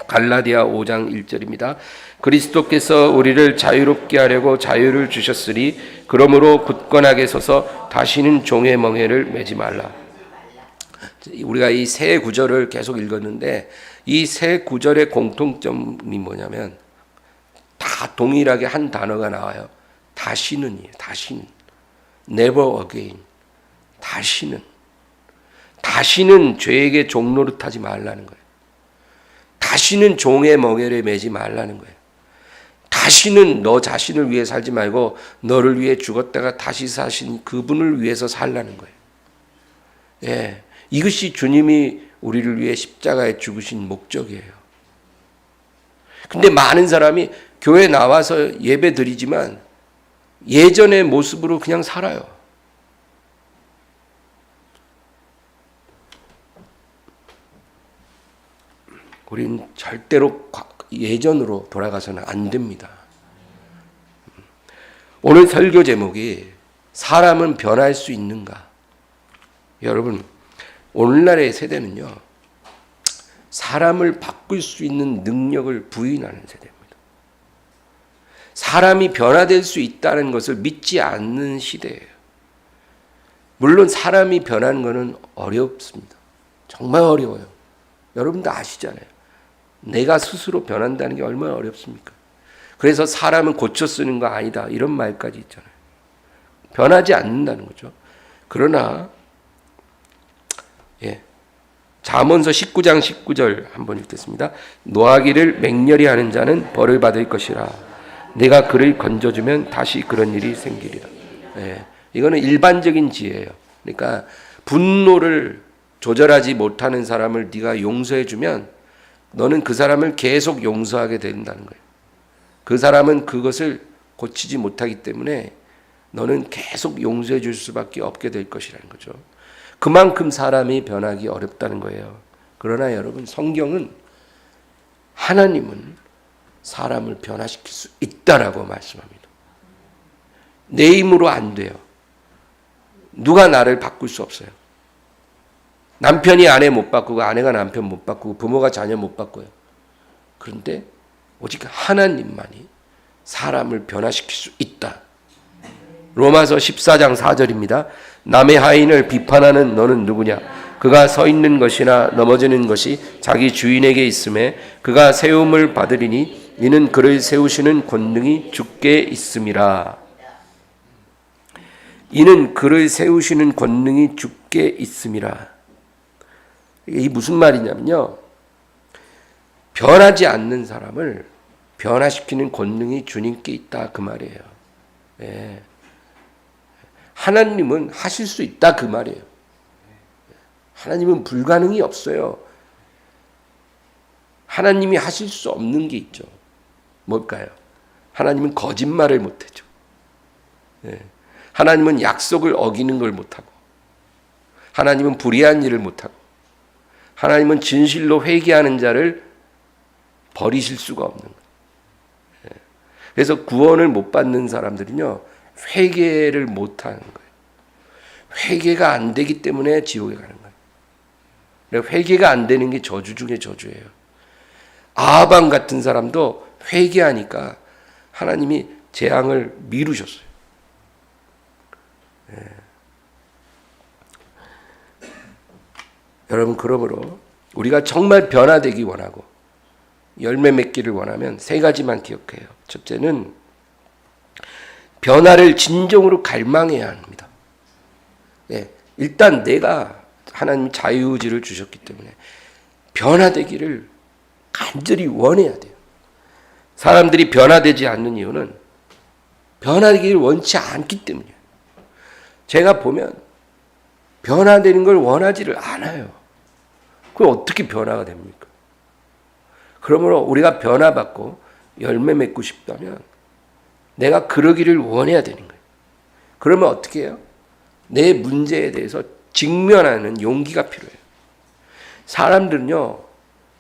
갈라디아 5장 1절입니다. 그리스도께서 우리를 자유롭게 하려고 자유를 주셨으니 그러므로 굳건하게 서서 다시는 종의 멍에를 매지 말라. 우리가 이 세 구절을 계속 읽었는데 이 세 구절의 공통점이 뭐냐면 다 동일하게 한 단어가 나와요. 다시는이에요. 다시는. Never again. 다시는 죄에게 종노릇하지 말라는 거예요. 다시는 종의 멍에를 매지 말라는 거예요. 다시는 너 자신을 위해 살지 말고 너를 위해 죽었다가 다시 사신 그분을 위해서 살라는 거예요. 예, 이것이 주님이 우리를 위해 십자가에 죽으신 목적이에요. 근데 많은 사람이 교회 나와서 예배 드리지만 예전의 모습으로 그냥 살아요. 우린 절대로 예전으로 돌아가서는 안 됩니다. 오늘 설교 제목이 사람은 변할 수 있는가? 여러분, 오늘날의 세대는요, 사람을 바꿀 수 있는 능력을 부인하는 세대입니다. 사람이 변화될 수 있다는 것을 믿지 않는 시대예요. 물론 사람이 변하는 것은 어렵습니다. 정말 어려워요. 여러분도 아시잖아요. 내가 스스로 변한다는 게 얼마나 어렵습니까? 그래서 사람은 고쳐 쓰는 거 아니다, 이런 말까지 있잖아요. 변하지 않는다는 거죠. 그러나 잠언서 19장 19절 한번 읽겠습니다. 노하기를 맹렬히 하는 자는 벌을 받을 것이라. 내가 그를 건져주면 다시 그런 일이 생기리라. 이거는 일반적인 지혜예요. 그러니까 분노를 조절하지 못하는 사람을 네가 용서해주면 너는 그 사람을 계속 용서하게 된다는 거예요. 그 사람은 그것을 고치지 못하기 때문에 너는 계속 용서해 줄 수밖에 없게 될 것이라는 거죠. 그만큼 사람이 변하기 어렵다는 거예요. 그러나 여러분, 성경은 하나님은 사람을 변화시킬 수 있다라고 말씀합니다. 내 힘으로 안 돼요. 누가 나를 바꿀 수 없어요. 남편이 아내 못 바꾸고 아내가 남편 못 바꾸고 부모가 자녀 못 바꿔요. 그런데 오직 하나님만이 사람을 변화시킬 수 있다. 로마서 14장 4절입니다. 남의 하인을 비판하는 너는 누구냐? 그가 서 있는 것이나 넘어지는 것이 자기 주인에게 있음에 그가 세움을 받으리니 이는 그를 세우시는 권능이 주께 있음이라. 이는 그를 세우시는 권능이 주께 있음이라. 이게 무슨 말이냐면요, 변하지 않는 사람을 변화시키는 권능이 주님께 있다, 그 말이에요. 네. 하나님은 하실 수 있다, 그 말이에요. 하나님은 불가능이 없어요. 하나님이 하실 수 없는 게 있죠. 뭘까요? 하나님은 거짓말을 못하죠. 하나님은 약속을 어기는 걸 못하고, 하나님은 불의한 일을 못하고, 하나님은 진실로 회개하는 자를 버리실 수가 없는 거예요. 그래서 구원을 못 받는 사람들은요, 회개를 못하는 거예요. 회개가 안 되기 때문에 지옥에 가는 거예요. 회개가 안 되는 게 저주 중에 저주예요. 아하방 같은 사람도 회개하니까 하나님이 재앙을 미루셨어요. 여러분, 그러므로 우리가 정말 변화되기 원하고 열매 맺기를 원하면 세 가지만 기억해요. 첫째는 변화를 진정으로 갈망해야 합니다. 일단 내가 하나님 자유의지를 주셨기 때문에 변화되기를 간절히 원해야 돼요. 사람들이 변화되지 않는 이유는 변화되기를 원치 않기 때문이에요. 제가 보면 변화되는 걸 원하지를 않아요. 그럼 어떻게 변화가 됩니까? 그러므로 우리가 변화받고 열매 맺고 싶다면 내가 그러기를 원해야 되는 거예요. 그러면 어떻게 해요? 내 문제에 대해서 직면하는 용기가 필요해요. 사람들은요,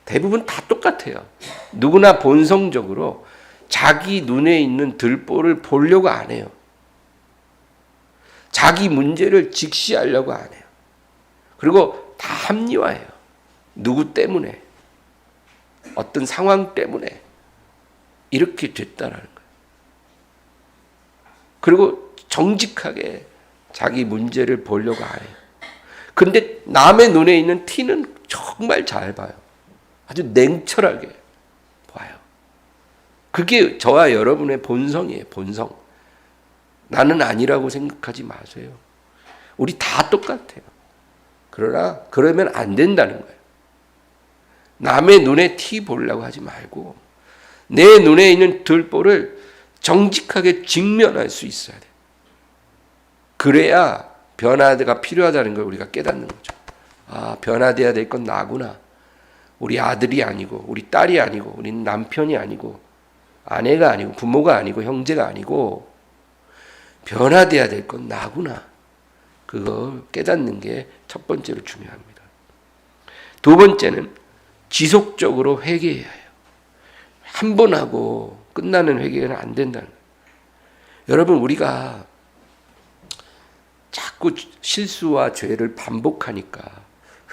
대부분 다 똑같아요. 누구나 본성적으로 자기 눈에 있는 들보를 보려고 안 해요. 자기 문제를 직시하려고 안 해요. 그리고 다 합리화해요. 누구 때문에, 어떤 상황 때문에 이렇게 됐다라는 거예요. 그리고 정직하게 자기 문제를 보려고 안 해요. 근데 남의 눈에 있는 티는 정말 잘 봐요. 아주 냉철하게 봐요. 그게 저와 여러분의 본성이에요. 본성. 나는 아니라고 생각하지 마세요. 우리 다 똑같아요. 그러나 그러면 안 된다는 거예요. 남의 눈에 티 보려고 하지 말고 내 눈에 있는 들보를 정직하게 직면할 수 있어야 돼요. 그래야 변화가 필요하다는 걸 우리가 깨닫는 거죠. 변화돼야 될 건 나구나. 우리 아들이 아니고 우리 딸이 아니고 우리 남편이 아니고 아내가 아니고 부모가 아니고 형제가 아니고 변화돼야 될 건 나구나. 그걸 깨닫는 게 첫 번째로 중요합니다. 두 번째는 지속적으로 회개해야 해요. 한 번 하고 끝나는 회개는 안 된다는 거예요. 여러분, 우리가 자꾸 실수와 죄를 반복하니까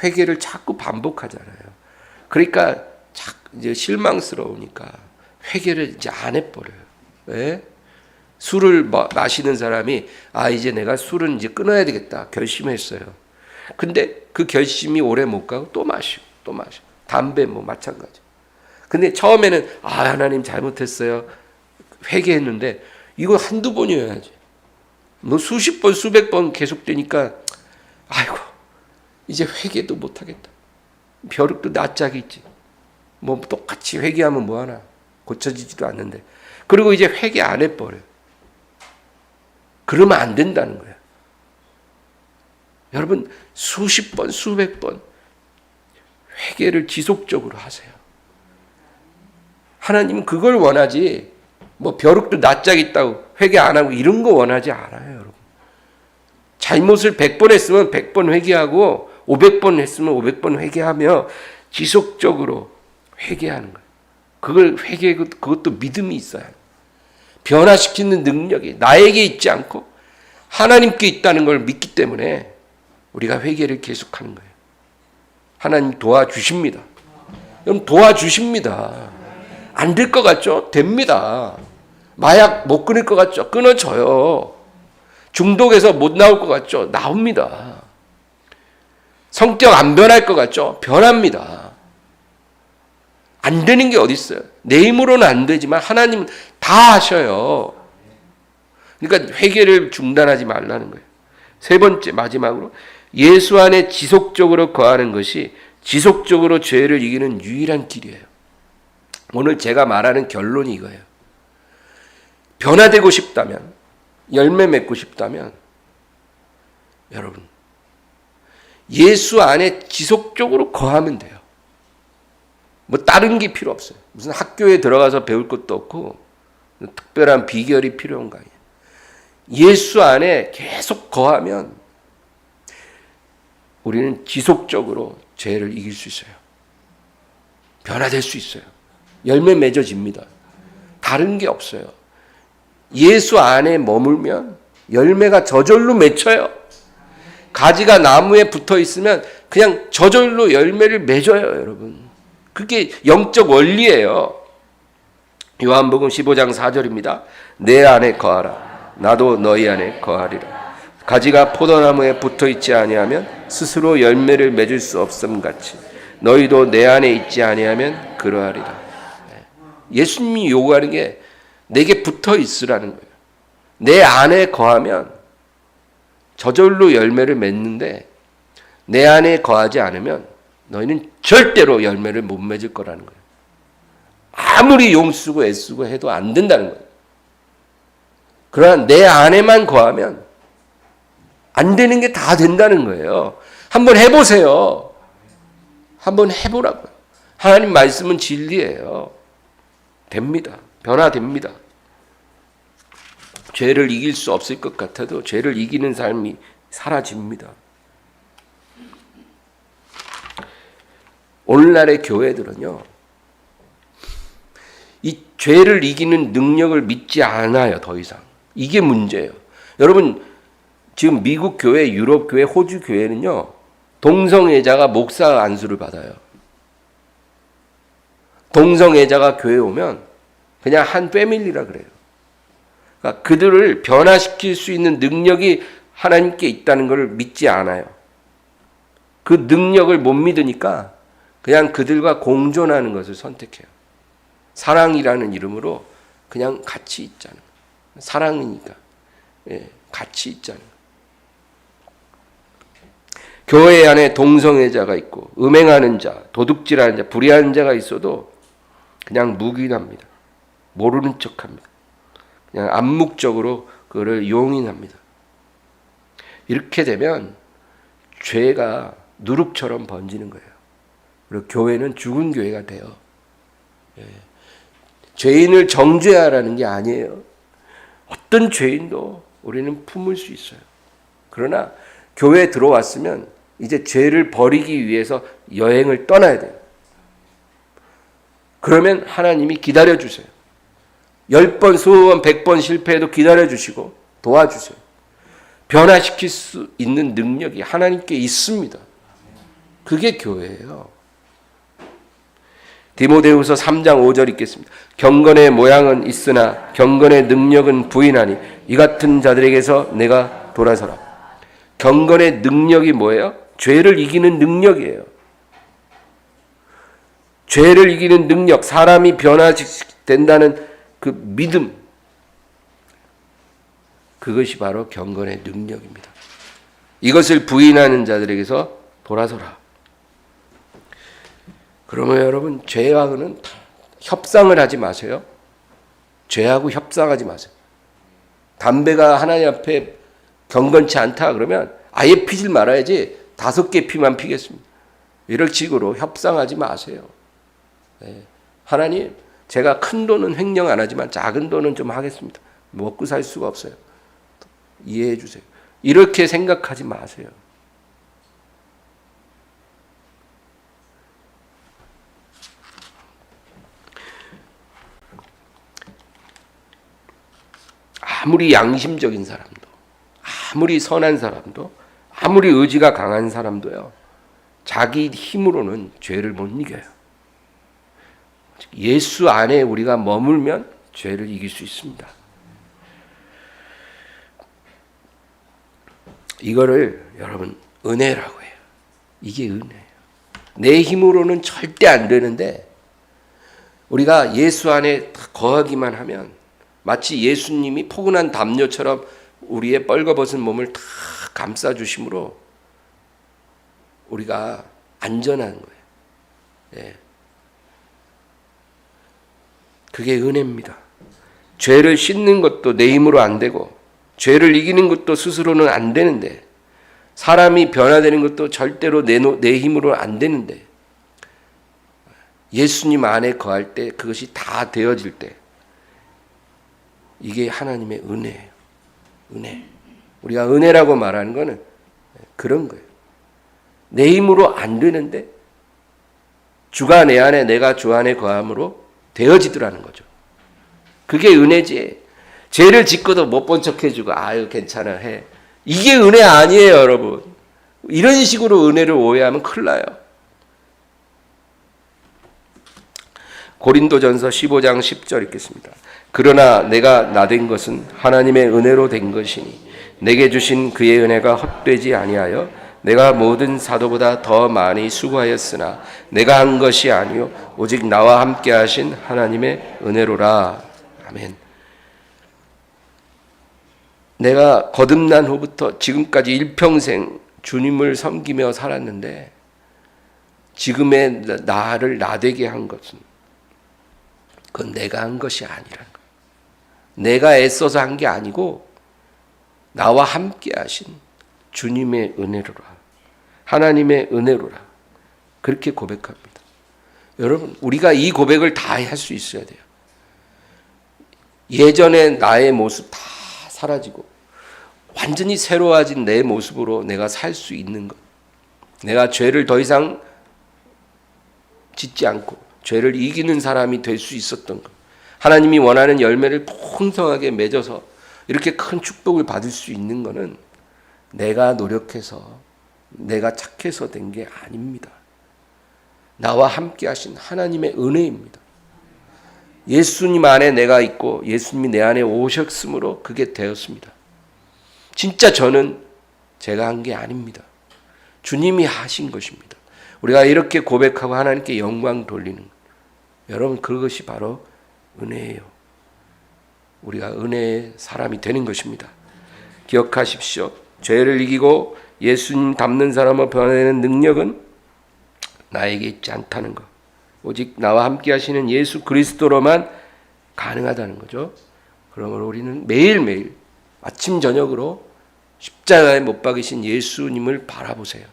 회개를 자꾸 반복하잖아요. 그러니까 이제 실망스러우니까 회개를 이제 안 해버려요. 왜? 술을 마시는 사람이 이제 내가 술은 이제 끊어야 되겠다 결심했어요. 근데 그 결심이 오래 못 가고 또 마시고 또 마시고 담배 마찬가지. 근데 처음에는 하나님 잘못했어요. 회개했는데 이거 한두 번이어야지. 수십 번 수백 번 계속되니까 아이고 이제 회개도 못하겠다. 벼룩도 낯짝이 있지. 똑같이 회개하면 뭐하나. 고쳐지지도 않는데. 그리고 이제 회개 안 해버려요. 그러면 안 된다는 거예요. 여러분, 수십 번 수백 번 회개를 지속적으로 하세요. 하나님은 그걸 원하지 벼룩도 낯짝 있다고 회개 안 하고 이런 거 원하지 않아요. 여러분, 잘못을 100번 했으면 100번 회개하고 500번 했으면 500번 회개하며 지속적으로 회개하는 거예요. 그것도 믿음이 있어야 해요. 변화시키는 능력이 나에게 있지 않고 하나님께 있다는 걸 믿기 때문에 우리가 회개를 계속하는 거예요. 하나님 도와주십니다. 여러분, 도와주십니다. 안 될 것 같죠? 됩니다. 마약 못 끊을 것 같죠? 끊어져요. 중독에서 못 나올 것 같죠? 나옵니다. 성격 안 변할 것 같죠? 변합니다. 안 되는 게 어디 있어요? 내 힘으로는 안 되지만 하나님은 다 하셔요. 그러니까 회개를 중단하지 말라는 거예요. 세 번째, 마지막으로 예수 안에 지속적으로 거하는 것이 지속적으로 죄를 이기는 유일한 길이에요. 오늘 제가 말하는 결론이 이거예요. 변화되고 싶다면, 열매 맺고 싶다면 여러분, 예수 안에 지속적으로 거하면 돼요. 다른 게 필요 없어요. 무슨 학교에 들어가서 배울 것도 없고 특별한 비결이 필요한 거 아니에요. 예수 안에 계속 거하면 우리는 지속적으로 죄를 이길 수 있어요. 변화될 수 있어요. 열매 맺어집니다. 다른 게 없어요. 예수 안에 머물면 열매가 저절로 맺혀요. 가지가 나무에 붙어 있으면 그냥 저절로 열매를 맺어요, 여러분. 그게 영적 원리예요. 요한복음 15장 4절입니다. 내 안에 거하라. 나도 너희 안에 거하리라. 가지가 포도나무에 붙어 있지 아니하면 스스로 열매를 맺을 수 없음 같이 너희도 내 안에 있지 아니하면 그러하리라. 예수님이 요구하는 게 내게 붙어 있으라는 거예요. 내 안에 거하면 저절로 열매를 맺는데 내 안에 거하지 않으면 너희는 절대로 열매를 못 맺을 거라는 거예요. 아무리 용쓰고 애쓰고 해도 안 된다는 거예요. 그러나 내 안에만 거하면 안 되는 게 다 된다는 거예요. 한번 해보세요. 한번 해보라고요. 하나님 말씀은 진리예요. 됩니다. 변화됩니다. 죄를 이길 수 없을 것 같아도 죄를 이기는 삶이 사라집니다. 오늘날의 교회들은요, 이 죄를 이기는 능력을 믿지 않아요. 더 이상. 이게 문제예요. 여러분, 지금 미국 교회, 유럽 교회, 호주 교회는요, 동성애자가 목사 안수를 받아요. 동성애자가 교회에 오면 그냥 한 패밀리라 그래요. 그러니까 그들을 변화시킬 수 있는 능력이 하나님께 있다는 것을 믿지 않아요. 그 능력을 못 믿으니까 그냥 그들과 공존하는 것을 선택해요. 사랑이라는 이름으로 그냥 같이 있자는 거예요. 사랑이니까. 같이 있자는 거예요. 교회 안에 동성애자가 있고 음행하는 자, 도둑질하는 자, 불의하는 자가 있어도 그냥 묵인합니다. 모르는 척합니다. 그냥 암묵적으로 그를 용인합니다. 이렇게 되면 죄가 누룩처럼 번지는 거예요. 그리고 교회는 죽은 교회가 돼요. 죄인을 정죄하라는 게 아니에요. 어떤 죄인도 우리는 품을 수 있어요. 그러나 교회에 들어왔으면 이제 죄를 버리기 위해서 여행을 떠나야 돼요. 그러면 하나님이 기다려주세요. 10번, 20번, 100번 실패해도 기다려주시고 도와주세요. 변화시킬 수 있는 능력이 하나님께 있습니다. 그게 교회예요. 디모데후서 3장 5절 읽겠습니다. 경건의 모양은 있으나 경건의 능력은 부인하니 이 같은 자들에게서 내가 돌아서라. 경건의 능력이 뭐예요? 죄를 이기는 능력이에요. 죄를 이기는 능력, 사람이 변화된다는 그 믿음, 그것이 바로 경건의 능력입니다. 이것을 부인하는 자들에게서 돌아서라. 그러면 여러분, 죄하고는 협상을 하지 마세요. 죄하고 협상하지 마세요. 담배가 하나님 앞에 경건치 않다 그러면 아예 피질 말아야지 5개 피만 피겠습니다. 이런 식으로 협상하지 마세요. 하나님, 제가 큰 돈은 횡령 안 하지만 작은 돈은 좀 하겠습니다. 먹고 살 수가 없어요. 이해해 주세요. 이렇게 생각하지 마세요. 아무리 양심적인 사람도, 아무리 선한 사람도, 아무리 의지가 강한 사람도요, 자기 힘으로는 죄를 못 이겨요. 예수 안에 우리가 머물면 죄를 이길 수 있습니다. 이거를 여러분 은혜라고 해요. 이게 은혜예요. 내 힘으로는 절대 안 되는데 우리가 예수 안에 거하기만 하면 마치 예수님이 포근한 담요처럼 우리의 뻘거벗은 몸을 다 감싸주심으로 우리가 안전한 거예요. 예. 그게 은혜입니다. 죄를 씻는 것도 내 힘으로 안 되고 죄를 이기는 것도 스스로는 안 되는데 사람이 변화되는 것도 절대로 내 힘으로 안 되는데 예수님 안에 거할 때 그것이 다 되어질 때 이게 하나님의 은혜예요. 은혜. 우리가 은혜라고 말하는 거는 그런 거예요. 내 힘으로 안 되는데 주가 내 안에 내가 주 안에 거함으로 되어지더라는 거죠. 그게 은혜지. 죄를 짓고도 못 본 척 해주고 아유 괜찮아 해. 이게 은혜 아니에요, 여러분. 이런 식으로 은혜를 오해하면 큰일 나요. 고린도전서 15장 10절 읽겠습니다. 그러나 내가 나된 것은 하나님의 은혜로 된 것이니 내게 주신 그의 은혜가 헛되지 아니하여 내가 모든 사도보다 더 많이 수고하였으나 내가 한 것이 아니요 오직 나와 함께 하신 하나님의 은혜로라. 아멘. 내가 거듭난 후부터 지금까지 일평생 주님을 섬기며 살았는데 지금의 나를 나되게 한 것은 그건 내가 한 것이 아니라는 거예요. 내가 애써서 한 게 아니고 나와 함께 하신 주님의 은혜로라. 하나님의 은혜로라. 그렇게 고백합니다. 여러분, 우리가 이 고백을 다 할 수 있어야 돼요. 예전에 나의 모습 다 사라지고 완전히 새로워진 내 모습으로 내가 살 수 있는 것. 내가 죄를 더 이상 짓지 않고 죄를 이기는 사람이 될 수 있었던 것. 하나님이 원하는 열매를 풍성하게 맺어서 이렇게 큰 축복을 받을 수 있는 것은 내가 노력해서 내가 착해서 된 게 아닙니다. 나와 함께 하신 하나님의 은혜입니다. 예수님 안에 내가 있고 예수님이 내 안에 오셨으므로 그게 되었습니다. 진짜 저는 제가 한 게 아닙니다. 주님이 하신 것입니다. 우리가 이렇게 고백하고 하나님께 영광 돌리는 것. 여러분, 그것이 바로 은혜예요. 우리가 은혜의 사람이 되는 것입니다. 기억하십시오. 죄를 이기고 예수님 닮는 사람으로 변화되는 능력은 나에게 있지 않다는 것. 오직 나와 함께 하시는 예수 그리스도로만 가능하다는 거죠. 그러므로 우리는 매일매일 아침 저녁으로 십자가에 못 박이신 예수님을 바라보세요.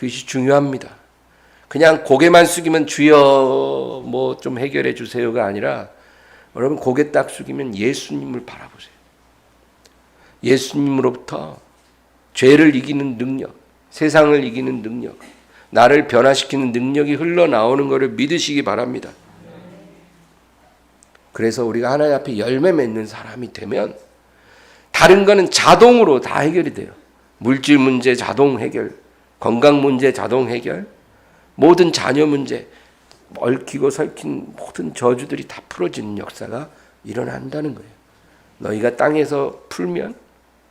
그것이 중요합니다. 그냥 고개만 숙이면 주여 뭐 좀 해결해 주세요가 아니라 여러분 고개 딱 숙이면 예수님을 바라보세요. 예수님으로부터 죄를 이기는 능력, 세상을 이기는 능력, 나를 변화시키는 능력이 흘러나오는 것을 믿으시기 바랍니다. 그래서 우리가 하나님 앞에 열매 맺는 사람이 되면 다른 거는 자동으로 다 해결이 돼요. 물질 문제 자동 해결, 건강 문제 자동 해결, 모든 자녀 문제, 얽히고 설킨 모든 저주들이 다 풀어지는 역사가 일어난다는 거예요. 너희가 땅에서 풀면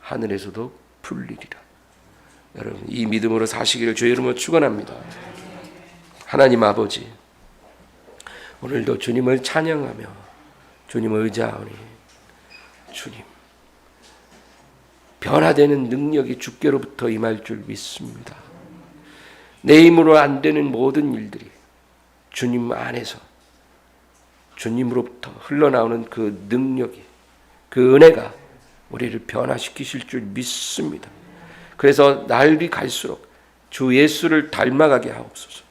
하늘에서도 풀리리라. 여러분 이 믿음으로 사시기를 주의 이름으로 축원합니다. 하나님 아버지, 오늘도 주님을 찬양하며 주님을 의지하오니 주님 변화되는 능력이 주께로부터 임할 줄 믿습니다. 내 힘으로 안 되는 모든 일들이 주님 안에서 주님으로부터 흘러나오는 그 능력이, 그 은혜가 우리를 변화시키실 줄 믿습니다. 그래서 날이 갈수록 주 예수를 닮아가게 하옵소서.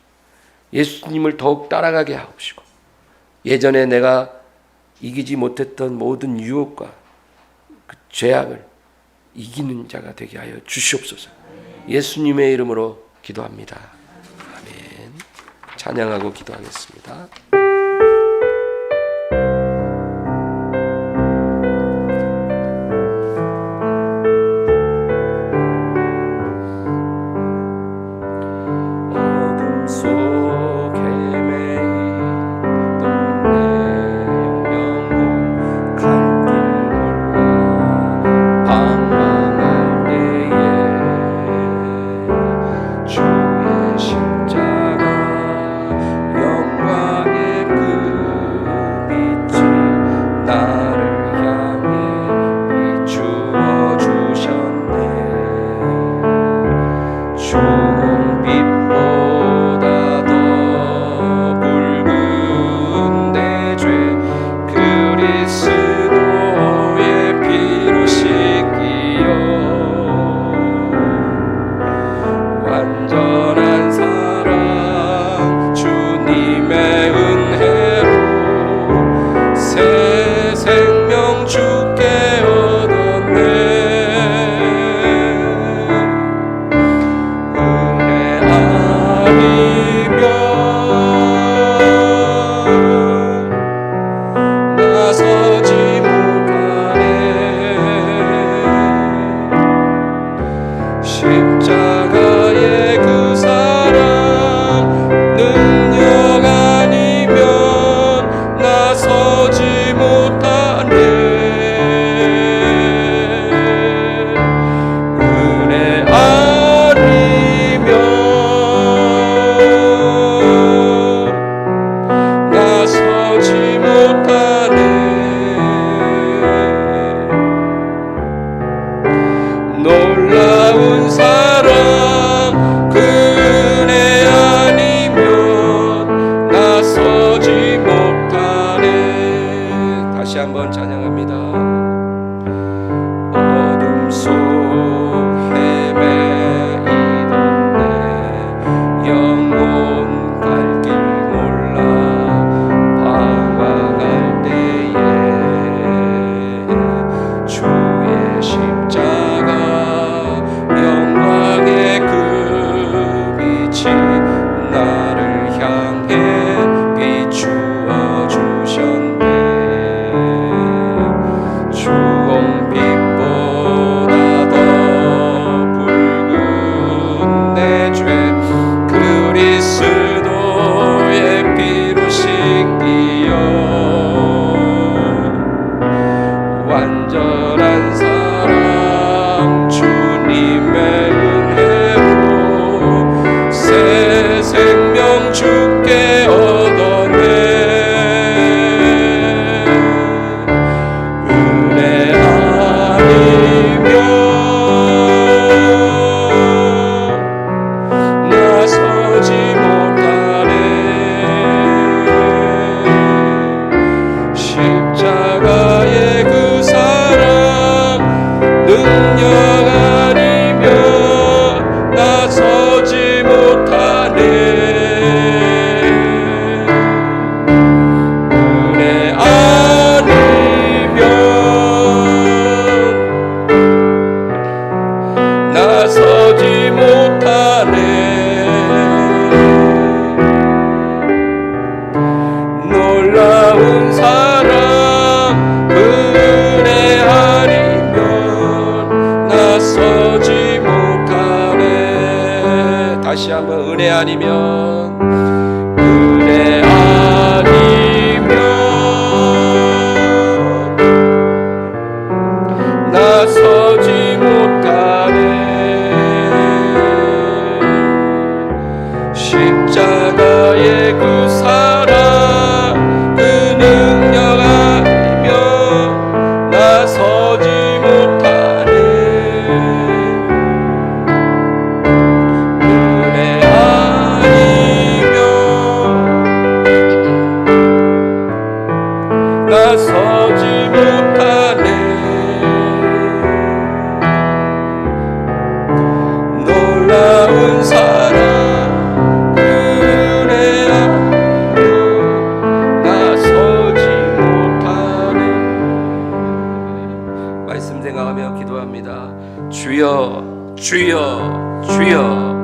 예수님을 더욱 따라가게 하옵시고 예전에 내가 이기지 못했던 모든 유혹과 그 죄악을 이기는 자가 되게 하여 주시옵소서. 예수님의 이름으로 기도합니다. 아멘. 찬양하고 기도하겠습니다. 사랑 은혜 아니면 나서지 못하네. 다시 한번 은혜 아니면 나서지 못하네. 십자가의 그 사랑 그 능력 아니면 나서지 못하네. 은혜 아니면 나서지 못하네. 놀라운 사랑 은혜 아니면 나서지 못하네. 말씀 생각하며 기도합니다. 주여 주여 주여